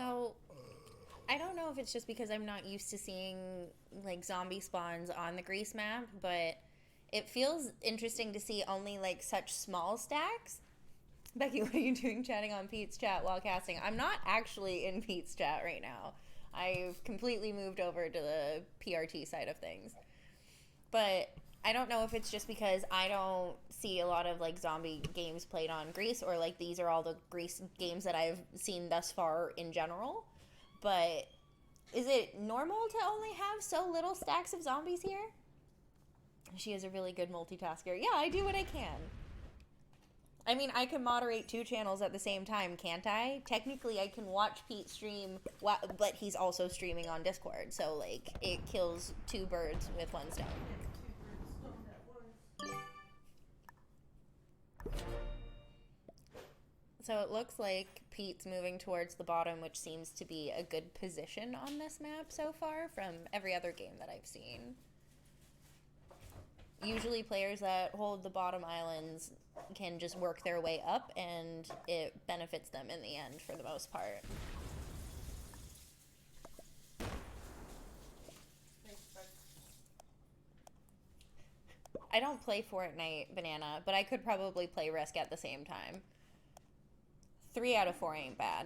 So, I don't know if it's just because I'm not used to seeing like zombie spawns on the Grease map, but it feels interesting to see only like such small stacks. Becky, what are you doing chatting on Pete's chat while casting? I'm not actually in Pete's chat right now. I've completely moved over to the PRT side of things. But I don't know if it's just because I don't see a lot of like zombie games played on Greece, or like these are all the Greece games that I've seen thus far in general. But is it normal to only have so little stacks of zombies here? She is a really good multitasker. Yeah, I do what I can. I mean, I can moderate two channels at the same time, can't I? Technically, I can watch Pete stream, but he's also streaming on Discord, so like it kills two birds with one stone. So it looks like Pete's moving towards the bottom, which seems to be a good position on this map so far from every other game that I've seen. Usually players that hold the bottom islands can just work their way up and it benefits them in the end for the most part. I don't play Fortnite, Banana, but I could probably play Risk at the same time. 3 out of 4 ain't bad.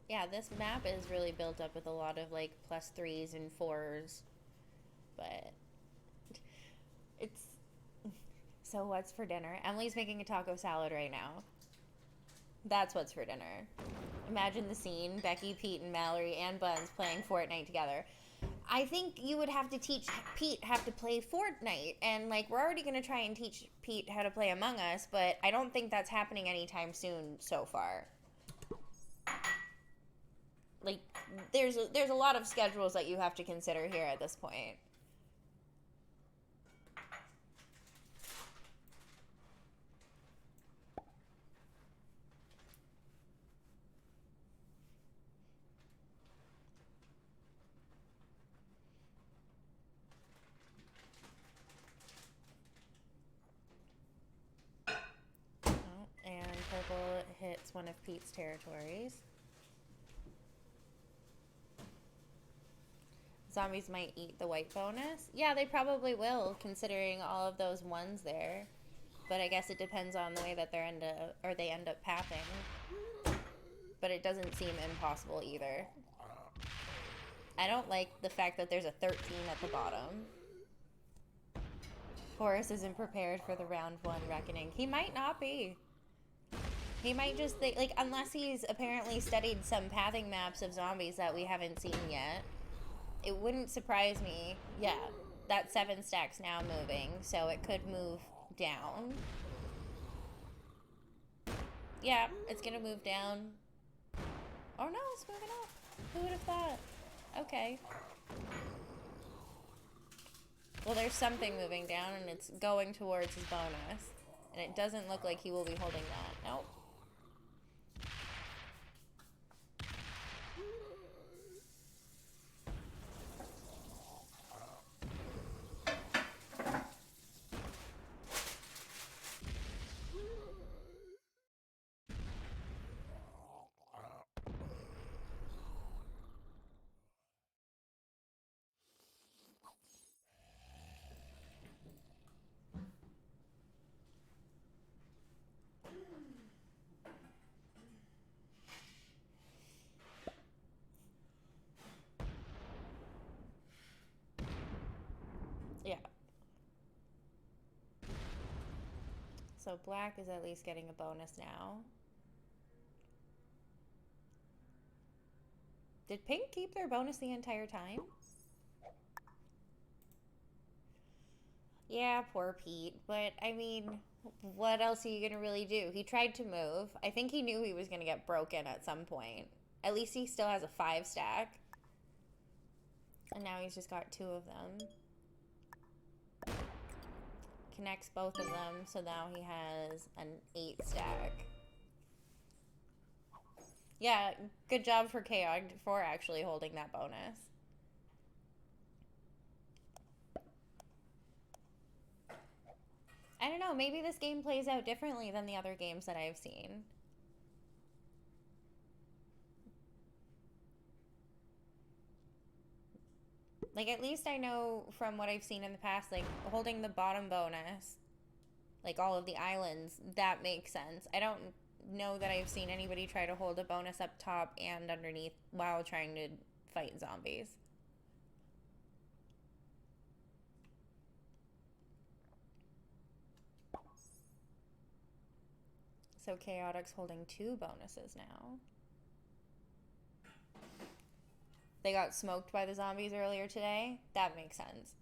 Yeah, this map is really built up with a lot of like +3s and 4s, but it's so what's for dinner? Emily's making a taco salad right now. That's what's for dinner. Imagine the scene: Becky, Pete, and Mallory and Buns playing Fortnite together. I think you would have to teach Pete how to play Fortnite, and like we're already gonna try and teach Pete how to play Among Us, but I don't think that's happening anytime soon so far. Like there's a lot of schedules that you have to consider here at this point. Oh, and purple hits one of Pete's territories. Zombies might eat the white bonus. Yeah, they probably will, considering all of those ones there. But I guess it depends on the way that they end up pathing. But it doesn't seem impossible either. I don't like the fact that there's a 13 at the bottom. Horace isn't prepared for the round 1 reckoning. He might not be. He might just think, like, unless he's apparently studied some pathing maps of zombies that we haven't seen yet. It wouldn't surprise me. Yeah, that 7 stack's now moving, so it could move down. Yeah, it's gonna move down. Oh no, it's moving up. Who would have thought? Okay. Well, there's something moving down, and it's going towards his bonus. And it doesn't look like he will be holding that. Nope. Yeah. So black is at least getting a bonus now. Did pink keep their bonus the entire time? Yeah, poor Pete. But I mean, what else are you gonna really do? He tried to move. I think he knew he was gonna get broken at some point. At least he still has a 5 stack. And now he's just got 2 of them. Connects both of them, so now he has an 8 stack. Yeah, good job for Chaos for actually holding that bonus. I don't know, maybe this game plays out differently than the other games that I've seen. Like, at least I know from what I've seen in the past, like, holding the bottom bonus, like all of the islands, that makes sense. I don't know that I've seen anybody try to hold a bonus up top and underneath while trying to fight zombies. So Chaotic's holding 2 bonuses now. They got smoked by the zombies earlier today. That makes sense.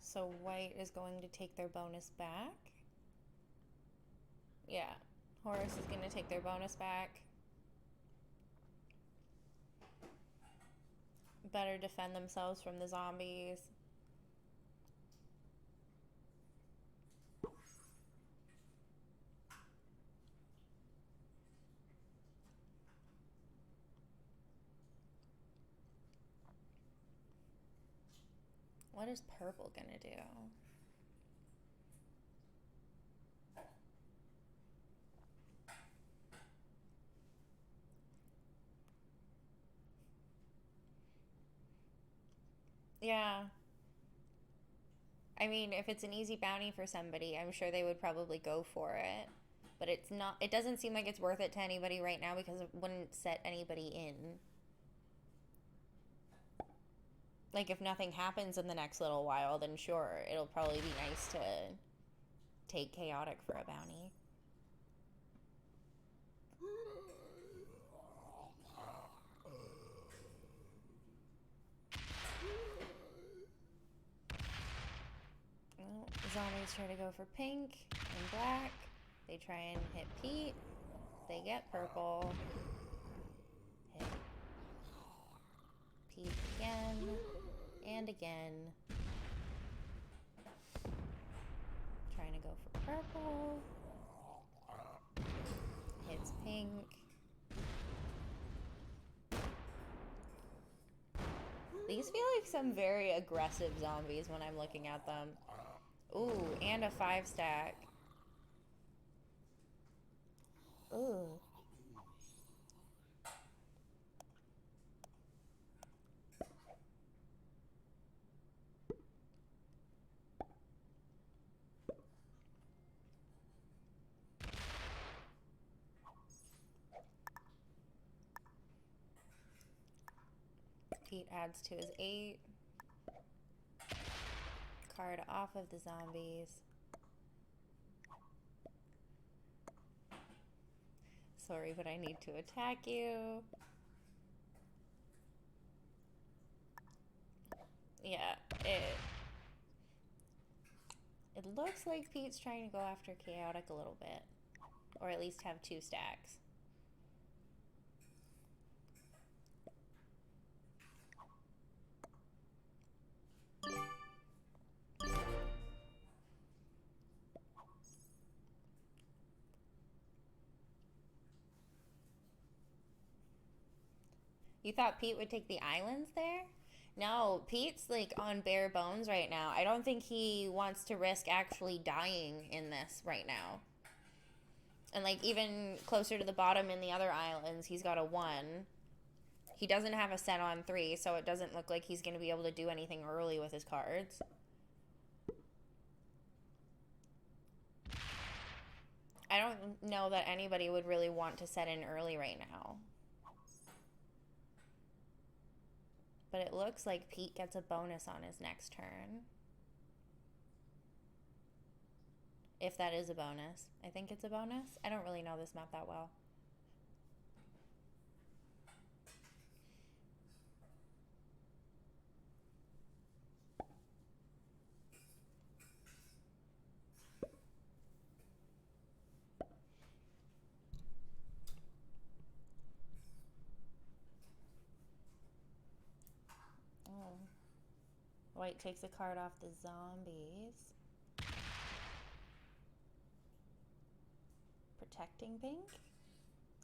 So white is going to take their bonus back. Yeah, Horus is going to take their bonus back. Better defend themselves from the zombies. What is purple gonna do? Yeah. I mean, if it's an easy bounty for somebody, I'm sure they would probably go for it. But it's not, it doesn't seem like it's worth it to anybody right now because it wouldn't set anybody in. Like, if nothing happens in the next little while, then sure, it'll probably be nice to take Chaotic for a bounty. Well, zombies try to go for pink and black. They try and hit Pete. They get purple. Hit Pete again and again. Trying to go for purple. Hits pink. These feel like some very aggressive zombies when I'm looking at them. Ooh, and a 5 stack. Ooh. Pete adds to his 8. Card off of the zombies. Sorry, but I need to attack you. Yeah, it looks like Pete's trying to go after Chaotic a little bit. Or at least have 2 stacks. You thought Pete would take the islands there? No, Pete's like on bare bones right now. I don't think he wants to risk actually dying in this right now. And like even closer to the bottom in the other islands, he's got a 1. He doesn't have a set on 3, so it doesn't look like he's going to be able to do anything early with his cards. I don't know that anybody would really want to set in early right now. But it looks like Pete gets a bonus on his next turn. If that is a bonus. I think it's a bonus. I don't really know this map that well. Oh. White takes a card off the zombies. Protecting pink?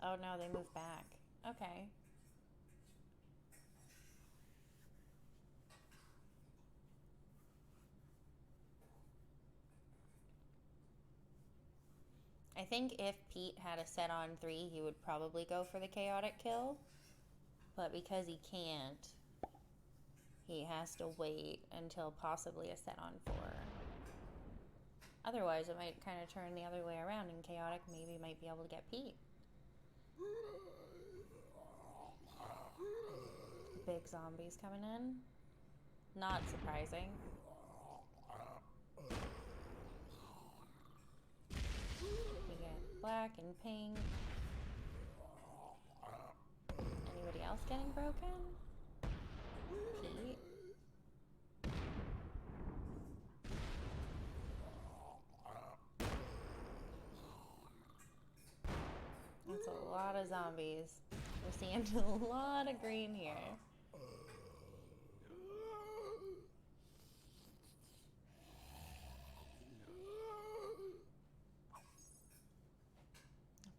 Oh no, they move back. Okay. I think if Pete had a set on 3, he would probably go for the chaotic kill. But because he can't, he has to wait until possibly a set on 4. Otherwise, it might kind of turn the other way around, and chaotic maybe might be able to get Pete. Big zombies coming in. Not surprising. We get black and pink. Anybody else getting broken? Pete. That's a lot of zombies. We're seeing a lot of green here.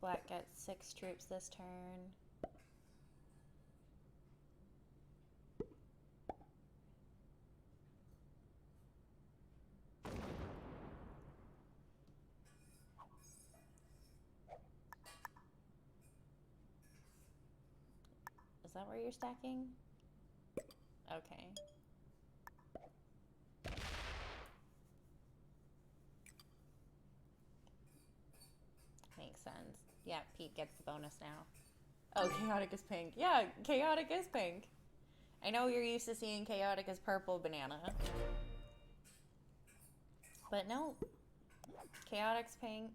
Black gets 6 troops this turn. Is that where you're stacking? Okay. Makes sense. Yeah, Pete gets the bonus now. Oh, chaotic is pink. Yeah, chaotic is pink. I know you're used to seeing chaotic as purple banana. But no. Chaotic's pink.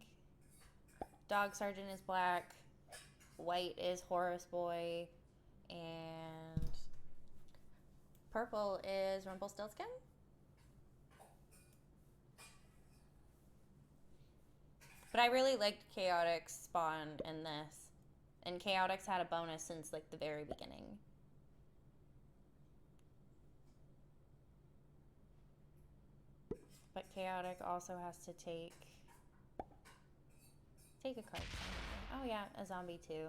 Dog Sergeant is black. White is Horus Boy. And purple is Rumpelstiltskin. But I really liked Chaotic's spawn in this. And Chaotic's had a bonus since like the very beginning. But Chaotic also has to take a card. Oh yeah, a zombie too.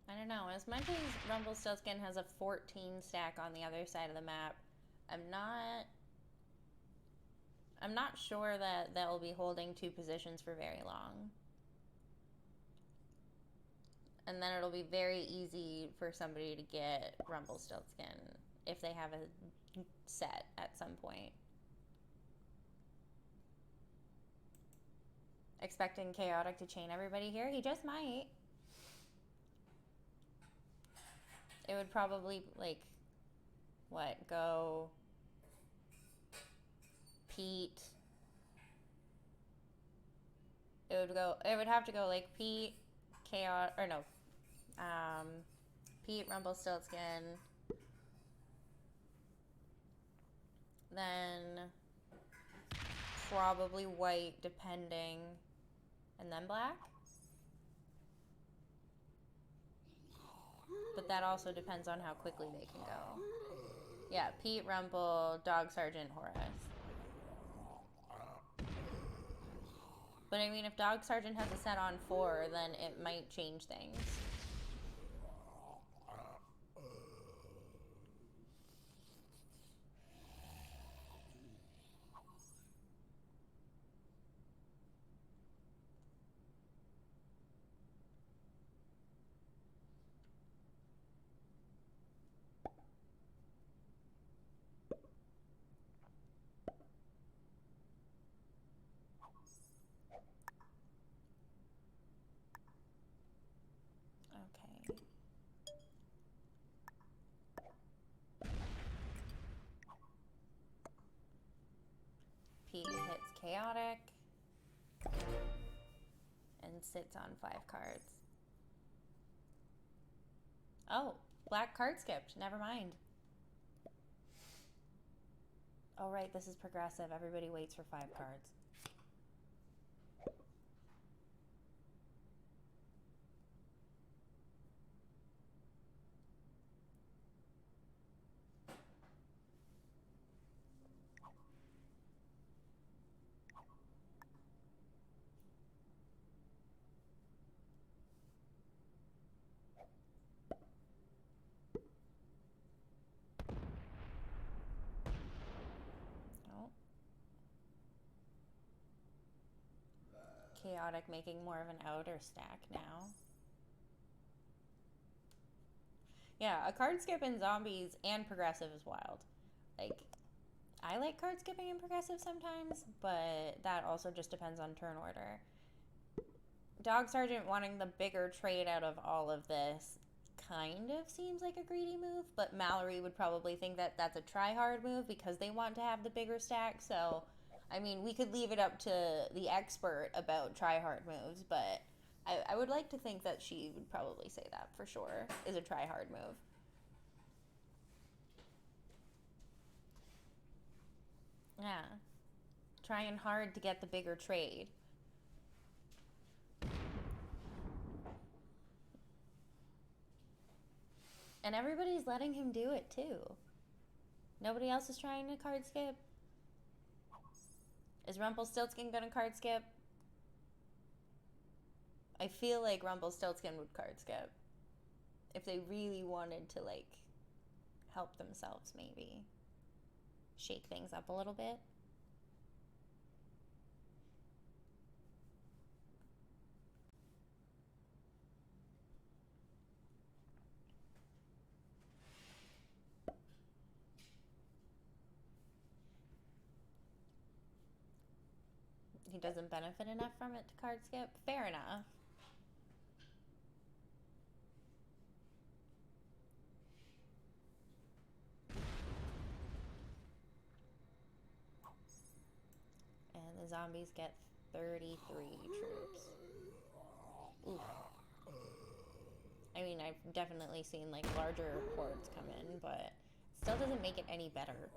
I don't know. As much as Rumpelstiltskin has a 14 stack on the other side of the map, I'm not sure that they'll be holding 2 positions for very long. And then it'll be very easy for somebody to get Rumpelstiltskin if they have a set at some point. Expecting Chaotic to chain everybody here. He just might. It would probably, like, what, go Pete. It would have to go, like, Pete, Chaotic, or no, Pete, Rumpelstiltskin, then probably White, depending, and then Black. But that also depends on how quickly they can go. Yeah, Pete, Rumple, Dog Sergeant, Horus. But I mean, if Dog Sergeant has a set on 4, then it might change things. chaotic and sits on 5 cards. Oh, black card skipped. Never mind. Oh, right, this is progressive. Everybody waits for 5 cards. Chaotic making more of an outer stack now. Yeah, a card skip in zombies and progressive is wild. Like, I like card skipping in progressive sometimes, but that also just depends on turn order. Dog Sergeant wanting the bigger trade out of all of this kind of seems like a greedy move, but Mallory would probably think that that's a try-hard move because they want to have the bigger stack, so I mean, we could leave it up to the expert about try-hard moves, but I would like to think that she would probably say that for sure is a try-hard move. Yeah. Trying hard to get the bigger trade. And everybody's letting him do it too. Nobody else is trying to card skip. Is Rumpelstiltskin gonna card skip? I feel like Rumpelstiltskin would card skip. If they really wanted to, like, help themselves, maybe. Shake things up a little bit. He doesn't benefit enough from it to card skip. Fair enough. And the zombies get 33 troops. Oof. I mean, I've definitely seen, like, larger hordes come in, but still doesn't make it any better.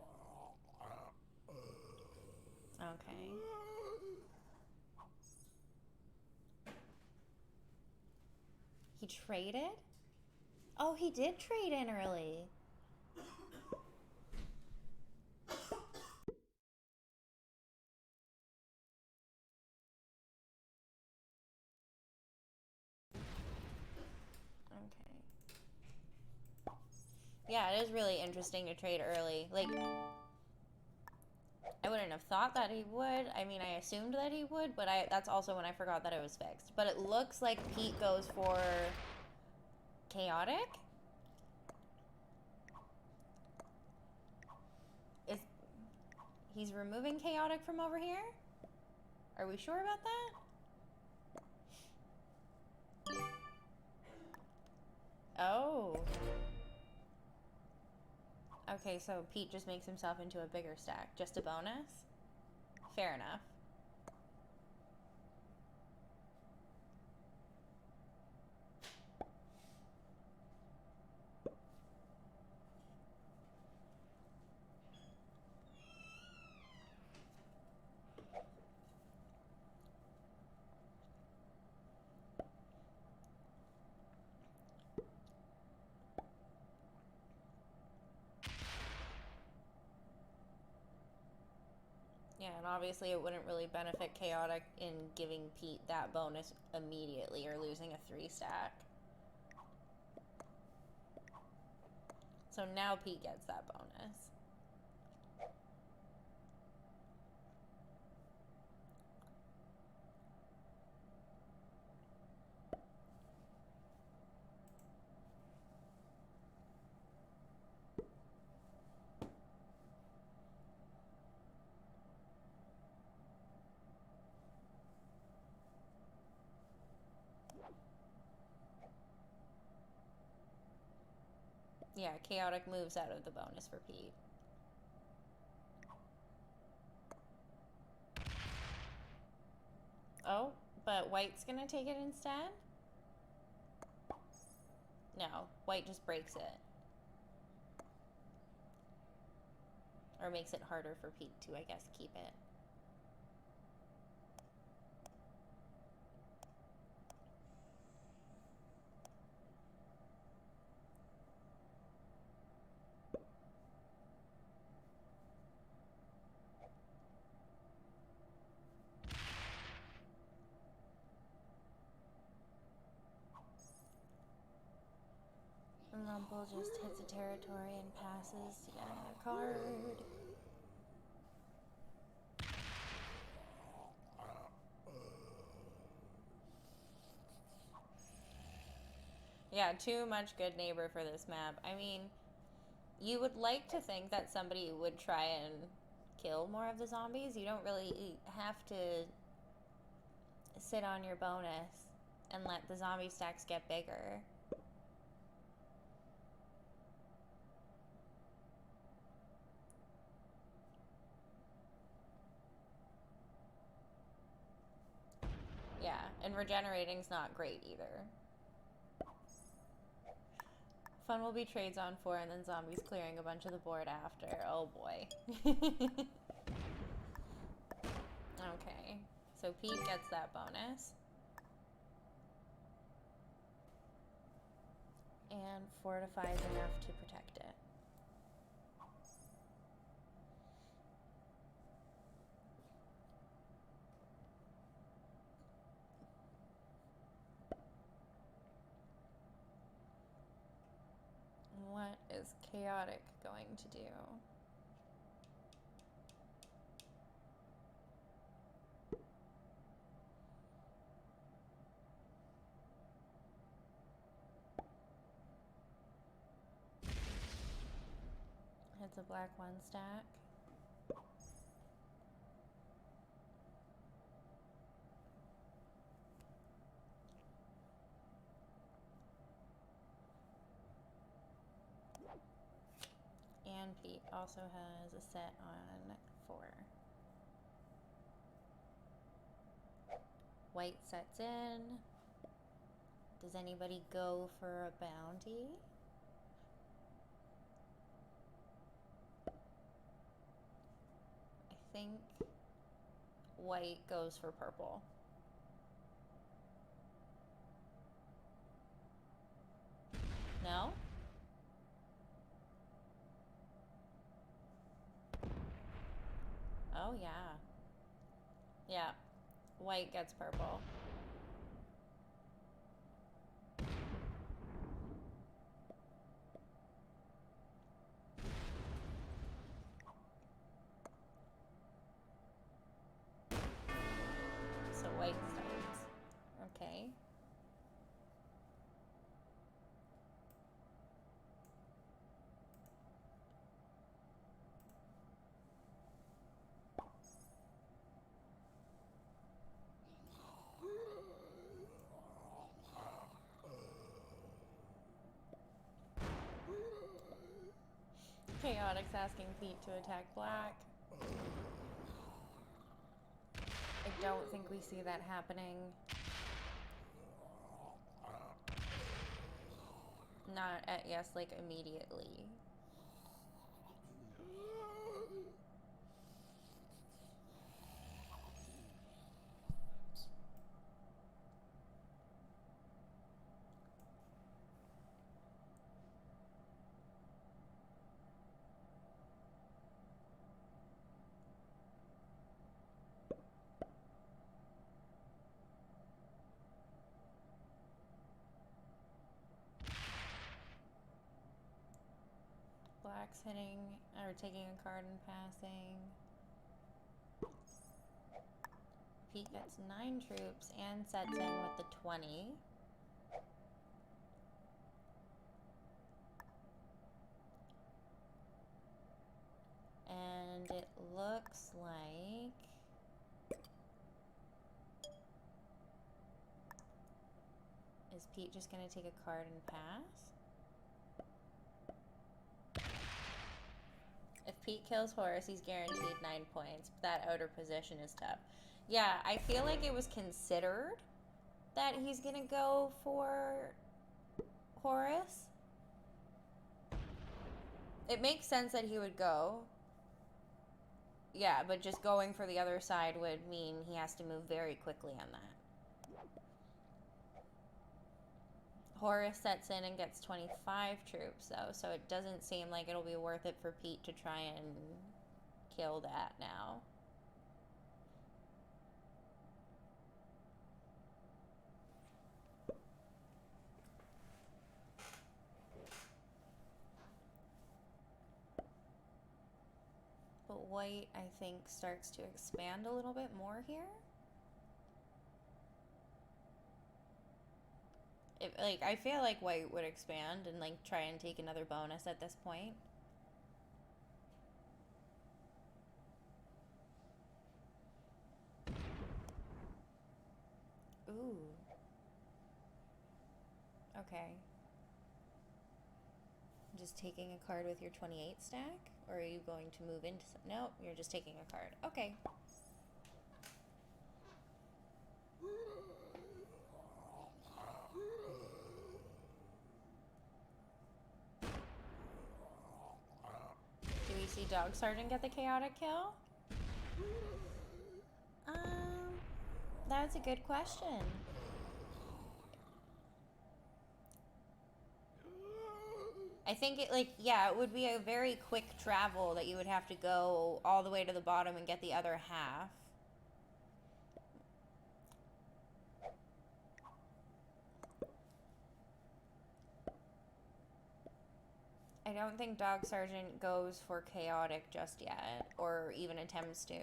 Okay. He traded? Oh, he did trade in early. Okay. Yeah, it is really interesting to trade early. Like, I wouldn't have thought that he would. I mean, I assumed that he would, but that's also when I forgot that it was fixed. But it looks like Pete goes for chaotic. He's removing chaotic from over here? Are we sure about that? Oh. Okay, so Pete just makes himself into a bigger stack. Just a bonus? Fair enough. Yeah, and obviously it wouldn't really benefit chaotic in giving Pete that bonus immediately or losing a 3 stack. So now Pete gets that bonus. Yeah, chaotic moves out of the bonus for Pete. Oh, but white's gonna take it instead? No, white just breaks it. Or makes it harder for Pete to, I guess, keep it. Rumble just hits a territory and passes to get another card. Yeah, too much good neighbor for this map. I mean, you would like to think that somebody would try and kill more of the zombies. You don't really have to sit on your bonus and let the zombie stacks get bigger. Yeah, and regenerating's not great either. Fun will be trades on 4 and then zombies clearing a bunch of the board after. Oh boy. Okay, so Pete gets that bonus. And fortifies enough to protect it. What is chaotic going to do? Hits a black 1 stack. And Pete also has a set on 4. White sets in. Does anybody go for a bounty? I think white goes for purple. No? Oh, yeah. Yeah. White gets purple. So white starts. Okay. Chaotic's asking Pete to attack black. I don't think we see that happening. Not at, yes, like immediately. Black's hitting, or taking a card and passing. Pete gets 9 troops and sets in with the 20. And it looks like is Pete just gonna take a card and pass? If Pete kills Horus, he's guaranteed 9 points, but that outer position is tough. Yeah, I feel like it was considered that he's gonna go for Horus. It makes sense that he would go. Yeah, but just going for the other side would mean he has to move very quickly on that. Horus sets in and gets 25 troops, though, so it doesn't seem like it'll be worth it for Pete to try and kill that now. But white, I think, starts to expand a little bit more here. I feel like white would expand and like try and take another bonus at this point. Ooh. Okay. Just taking a card with your 28 stack? Or are you going to move into some? No, you're just taking a card. Okay. Do we see Dog Sergeant get the chaotic kill? Um, that's a good question. I think it it would be a very quick travel that you would have to go all the way to the bottom and get the other half. I don't think Dog Sergeant goes for chaotic just yet, or even attempts to.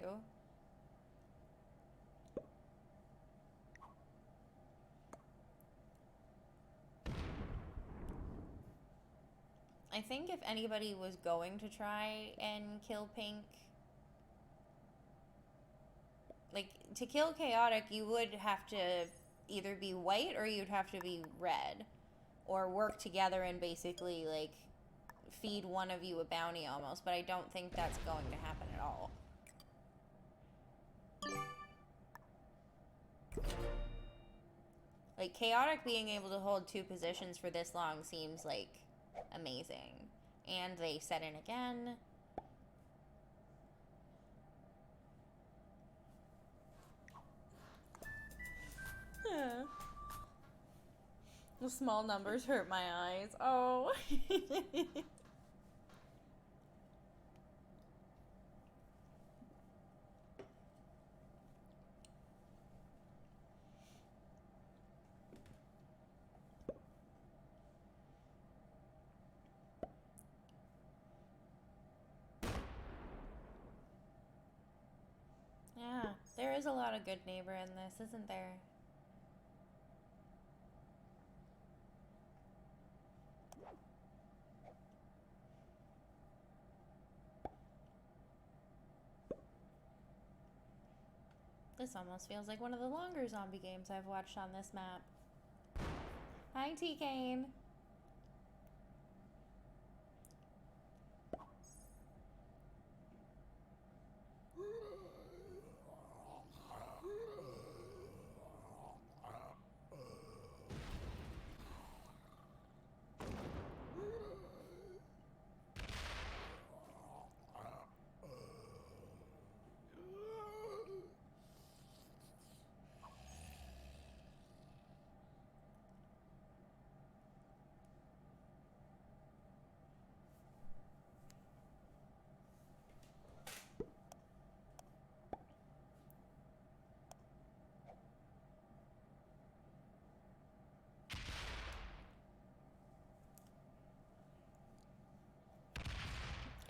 I think if anybody was going to try and kill Pink, like, to kill chaotic, you would have to either be white or you'd have to be red, or work together and basically, like, feed one of you a bounty almost, but I don't think that's going to happen at all. Like, chaotic being able to hold two positions for this long seems like amazing. And they set in again. Yeah. The small numbers hurt my eyes. Oh. Yeah, there is a lot of good neighbor in this, isn't there? This almost feels like one of the longer zombie games I've watched on this map. Hi, T-Kane.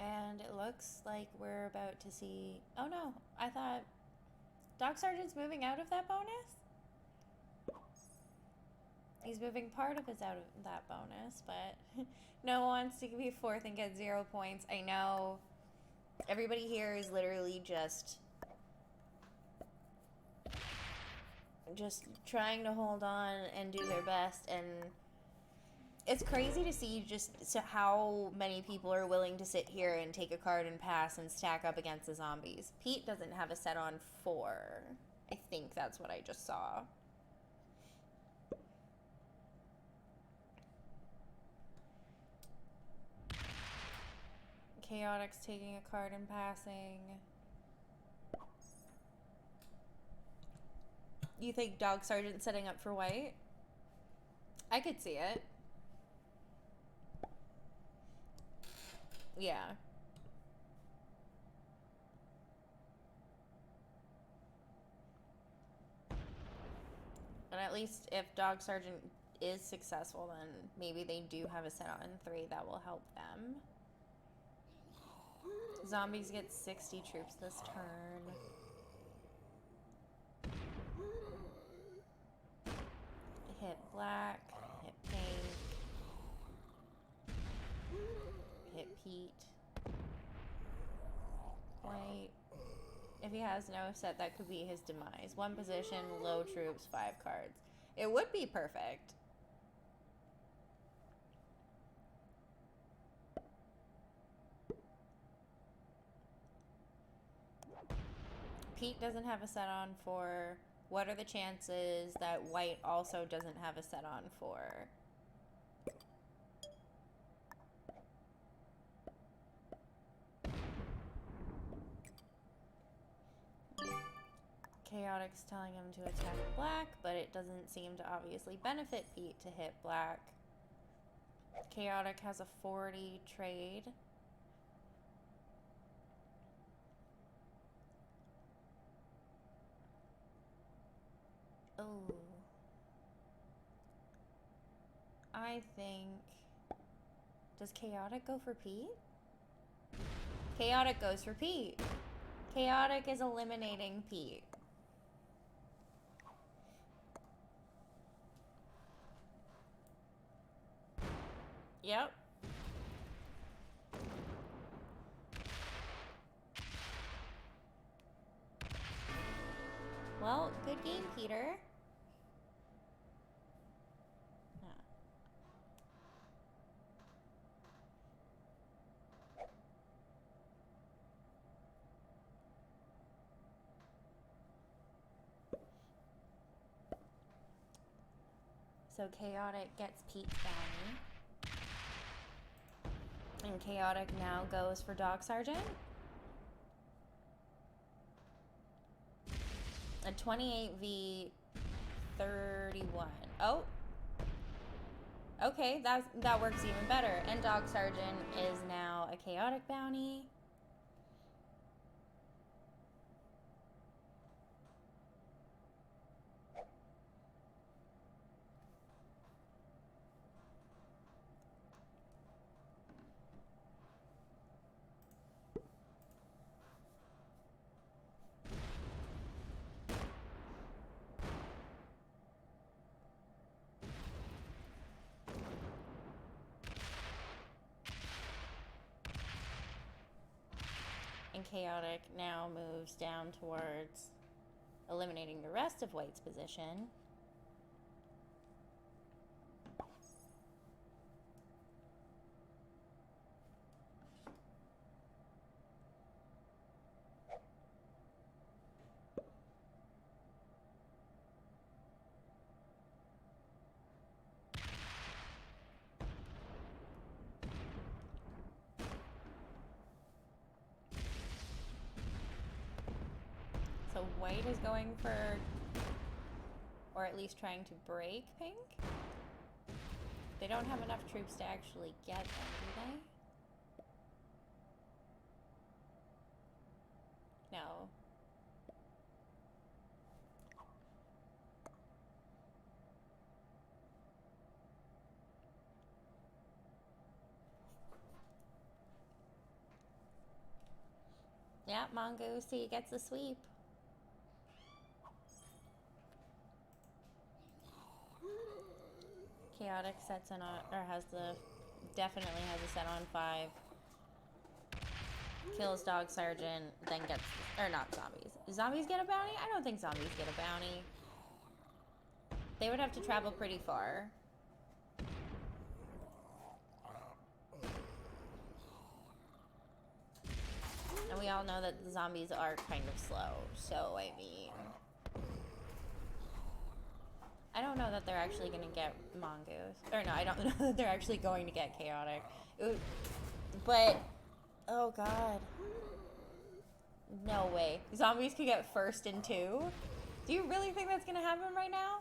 And it looks like we're about to see... Oh no, I thought... Doc Sergeant's moving out of that bonus? He's moving part of his out of that bonus, but no one wants to be fourth and get 0 points. I know everybody here is literally just trying to hold on and do their best, and it's crazy to see just how many people are willing to sit here and take a card and pass and stack up against the zombies. Pete doesn't have a set on 4, I think that's what I just saw. Chaotic's taking a card and passing. You think Dog Sergeant's setting up for white? I could see it. Yeah. And at least if Dog Sergeant is successful, then maybe they do have a set on 3 that will help them. Zombies get 60 troops this turn. Hit black, hit pink, hit Pete, white. If he has no set, that could be his demise. 1 position, low troops, 5 cards. It would be perfect. Pete doesn't have a set on for. What are the chances that white also doesn't have a set on for? Chaotic's telling him to attack black, but it doesn't seem to obviously benefit Pete to hit black. Chaotic has a 40 trade. Oh. I think... Does Chaotic go for Pete? Chaotic goes for Pete. Chaotic is eliminating Pete. Yep. Well, good game, Peter. So Chaotic gets Pete's bounty. And Chaotic now goes for Dog Sergeant. A 28v 31. Oh. Okay, that works even better. And Dog Sergeant is now a Chaotic bounty. And Chaotic now moves down towards eliminating the rest of White's position. So White is going for, or at least trying to break Pink. They don't have enough troops to actually get them, do they? No. Yeah, Mongoose, he gets the sweep. Chaotic sets in on, or definitely has a set on 5. Kills Dog Sergeant, then gets, or not zombies. Zombies get a bounty? I don't think zombies get a bounty. They would have to travel pretty far. And we all know that the zombies are kind of slow, so I mean... I don't know that they're actually going to get mongoose. Or no, I don't know that they're actually going to get chaotic. But, oh god. No way. Zombies could get first and 2? Do you really think that's going to happen right now?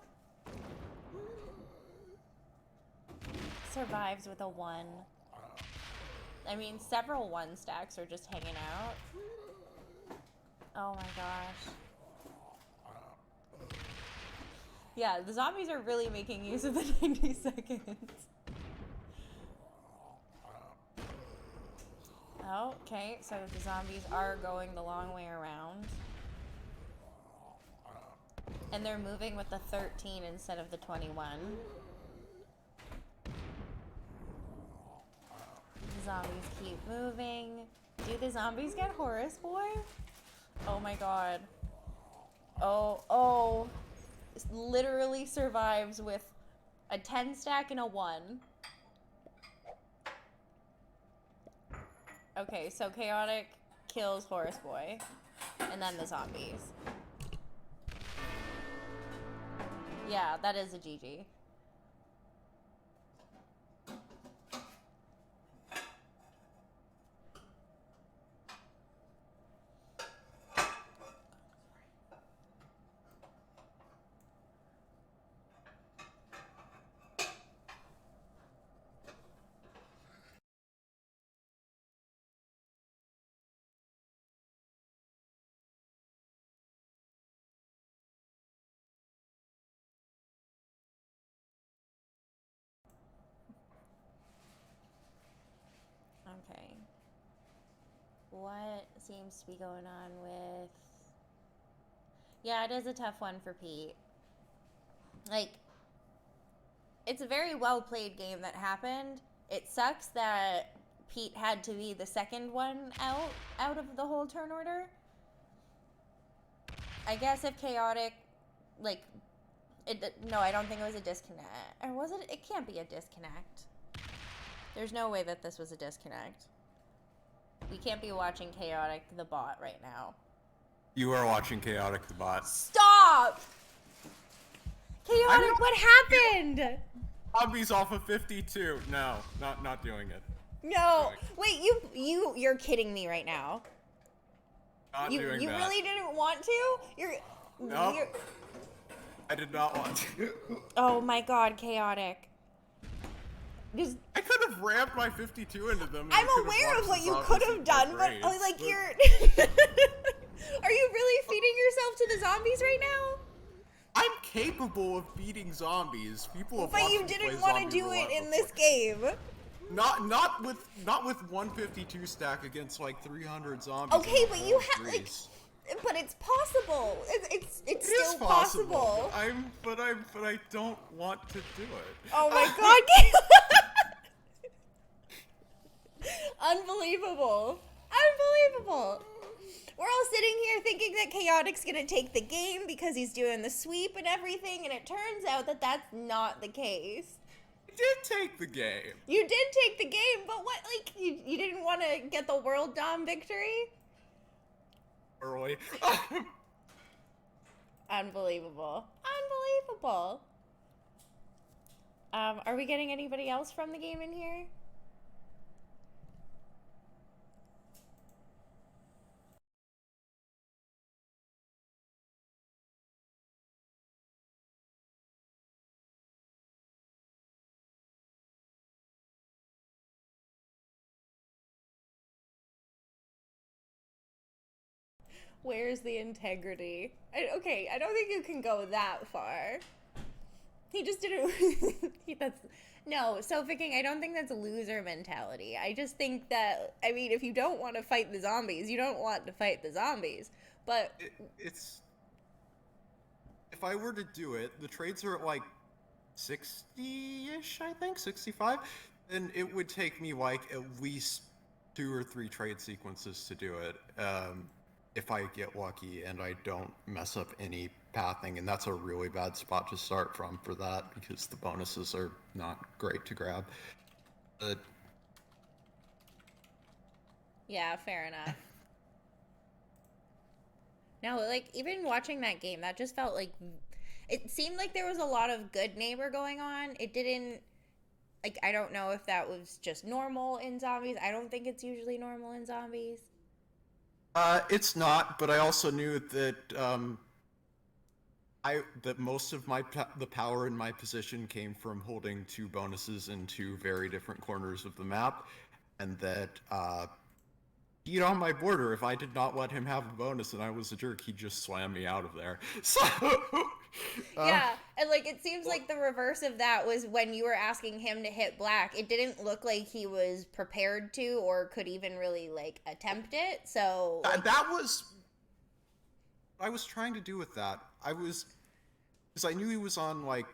Survives with a 1. I mean, several 1 stacks are just hanging out. Oh my gosh. Yeah, the zombies are really making use of the 90 seconds. Oh, okay, so the zombies are going the long way around. And they're moving with the 13 instead of the 21. The zombies keep moving. Do the zombies get Horus Boy? Oh my god. Oh. Literally survives with a 10 stack and a 1. Okay, so chaotic kills Horus Boy. And then the zombies. Yeah, that is a GG. Okay. What seems to be going on with... Yeah, it is a tough one for Pete. Like, it's a very well played game that happened. It sucks that Pete had to be the second one out of the whole turn order. I guess if chaotic, like, no, I don't think it was a disconnect. Or was it? It can't be a disconnect. There's no way that this was a disconnect. We can't be watching chaotic the bot right now. You are watching chaotic the bot. Stop! Chaotic, what happened? Zombies off of 52. No, not doing it. No, wait, you're kidding me right now. Not doing that. You really didn't want to? Nope. I did not want to. Oh my god, chaotic. Just, I could have rammed my 52 into them. I'm aware of what you could have done, but like you're... Are you really feeding yourself to the zombies right now? I'm capable of beating zombies. People have But you didn't want to do it in this game. Not with 152 stack against like 300 zombies. Okay, but you have like, but it's possible. It's still possible. But I don't want to do it. Oh my god! Unbelievable! Unbelievable! We're all sitting here thinking that Chaotic's gonna take the game because he's doing the sweep and everything, and it turns out that that's not the case. I did take the game. You did take the game, but what, like, you didn't want to get the World Dom victory? Early. Unbelievable. Unbelievable. Are we getting anybody else from the game in here? Where's the integrity? Okay, I don't think you can go that far. He just didn't... No, Sophie, I don't think that's a loser mentality. I just think that, I mean, if you don't want to fight the zombies, you don't want to fight the zombies. But... It's... If I were to do it, the trades are at like 60-ish, I think, 65? And it would take me like at least 2 or 3 trade sequences to do it. If I get lucky and I don't mess up any pathing, and that's a really bad spot to start from for that because the bonuses are not great to grab. But yeah, fair enough. No, like, even watching that game, that just felt like... It seemed like there was a lot of good neighbor going on. It didn't, like, I don't know if that was just normal in zombies. I don't think it's usually normal in zombies. It's not, but I also knew that most of the power in my position came from holding 2 bonuses in 2 very different corners of the map, and that he'd on my border. If I did not let him have a bonus and I was a jerk, he just swam me out of there. So, Yeah, and like it seems like the reverse of that was when you were asking him to hit black. It didn't look like he was prepared to or could even really like attempt it. So like, that was what I was trying to do with that. Because I knew he was on like,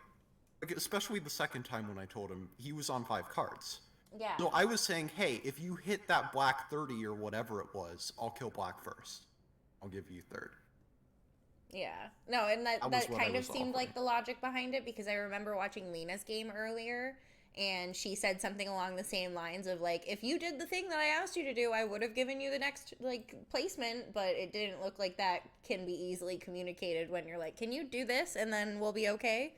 especially the second time when I told him he was on 5 cards. yeah. So I was saying, hey, if you hit that black 30 or whatever it was, I'll kill black first. I'll give you third. Yeah. No, and That was that what I kind of was seemed offering. like the logic behind it because I remember watching Lena's game earlier and she said something along the same lines of like, if you did the thing that I asked you to do, I would have given you the next like placement, but it didn't look like that can be easily communicated when you're like, can you do this and then we'll be okay?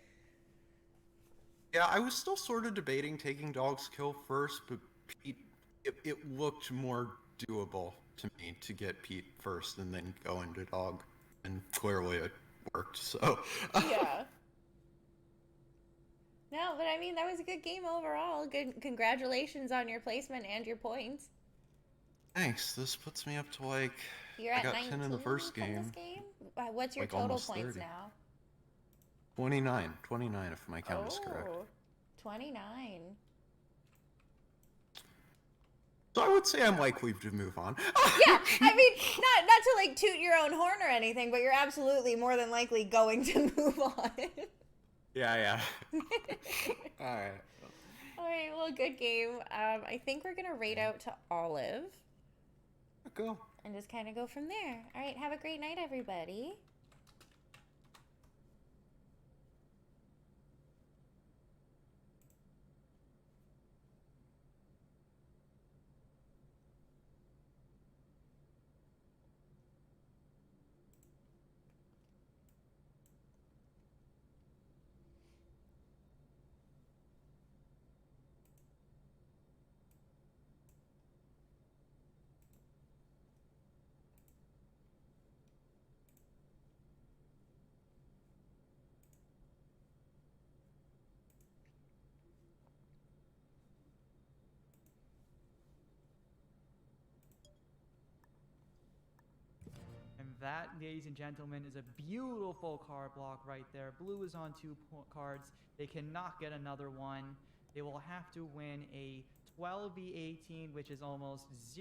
Yeah, I was still sort of debating taking dog's kill first, but Pete, it looked more doable to me to get Pete first and then go into dog, and clearly it worked. So, Yeah. No, but I mean that was a good game overall. Good congratulations on your placement and your points. thanks. This puts me up to like You're I at got 10 in the 19 first from this game, game? What's your like total almost points 30. now? 29 if my count is correct. Oh, 29. So I would say I'm likely to move on. Yeah, I mean, not to like toot your own horn or anything, but you're absolutely more than likely going to move on. Yeah. All right. All right, well, good game. I think we're gonna rate out to Olive Go. and just kind of go from there. All right, have a great night, everybody. And that, ladies and gentlemen, is a beautiful card block right there. Blue is on 2 cards. They cannot get another one. They will have to win a 12v18, which is almost 0.